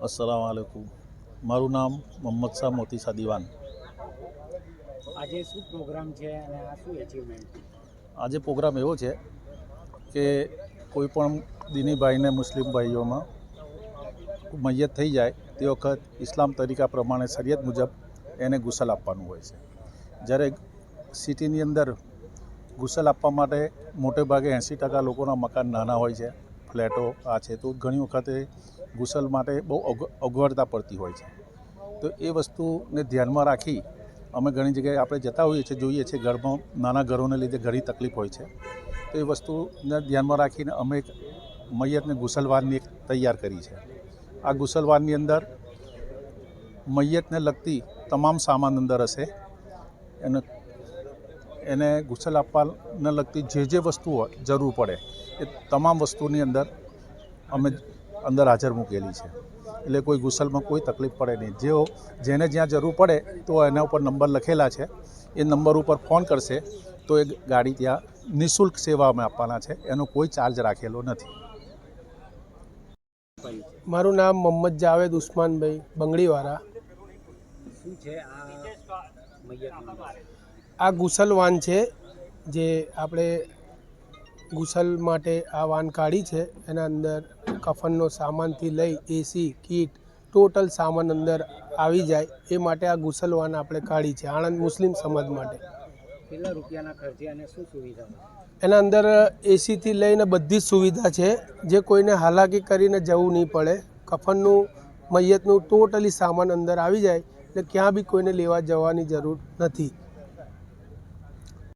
अस्सलाम वालेकुम। મારું નામ મોહમ્મદ શાહ મોતીસા દીવાન। આજે શું પ્રોગ્રામ છે અને આ શું એચિવમેન્ટ? આજે પ્રોગ્રામ એવો છે કે કોઈ પણ દીની ભાઈને મુસ્લિમ ભાઈઓમાં મૈયત થઈ જાય તે વખત ઇસ્લામ તરીકા પ્રમાણે શરિયત મુજબ એને ગુસલ આપવાનું હોય છે। જ્યારે સિટીની અંદર ગુસલ આપવા માટે મોટે ભાગે 80% લોકોના મકાન નાના હોય છે, ફ્લેટો આ છે, તો ઘણી વખતે ગુસલ માટે બહુ અગવડતા પડતી હોય છે। તો એ વસ્તુને ધ્યાનમાં રાખી અમે ઘણી જગ્યાએ આપણે જતા હોઈએ છીએ, જોઈએ છીએ ઘરમાં નાના ઘરોને લીધે ઘણી તકલીફ હોય છે। તો એ વસ્તુને ધ્યાનમાં રાખીને અમે એક મૈયતને ગુસલવાનની એક તૈયાર કરી છે। આ ગુસલવાનની અંદર મૈયતને લગતી તમામ સામાન અંદર હશે। એને ગુસલ આપવાને લગતી જે વસ્તુઓ જરૂર પડે એ તમામ વસ્તુની અંદર અમે અંદર હાજર મૂકેલી છે। એટલે કોઈ ગુસલમાં કોઈ તકલીફ પડે નહીં। જેને જ્યાં જરૂર પડે તો એના ઉપર નંબર લખેલા છે, એ નંબર ઉપર ફોન કરશે તો એ ગાડી ત્યાં નિઃશુલ્ક સેવા અમે આપવાના છે, એનો કોઈ ચાર્જ રાખેલો નથી। મારું નામ મોહમ્મદ જાવેદ ઉસ્માનભાઈ બંગડીવાળા। શું છે આ મૈયતનું? આ ગુસલ વાન છે, જે આપણે ગુસલ માટે આ વાન કાઢી છે। એના અંદર કફનનો સામાનથી લઈ એસી કીટ ટોટલ સામાન અંદર આવી જાય એ માટે આ ગુસલ વાન આપણે કાઢી છે આણંદ મુસ્લિમ સમાજ માટે। કેટલા રૂપિયાના ખર્ચે અને શું સુવિધા? એના અંદર એસીથી લઈને બધી જ સુવિધા છે, જે કોઈને હાલાકી કરીને જવું નહીં પડે। કફનનું મૈયતનું ટોટલી સામાન અંદર આવી જાય એટલે ક્યાં બી કોઈને લેવા જવાની જરૂર નથી।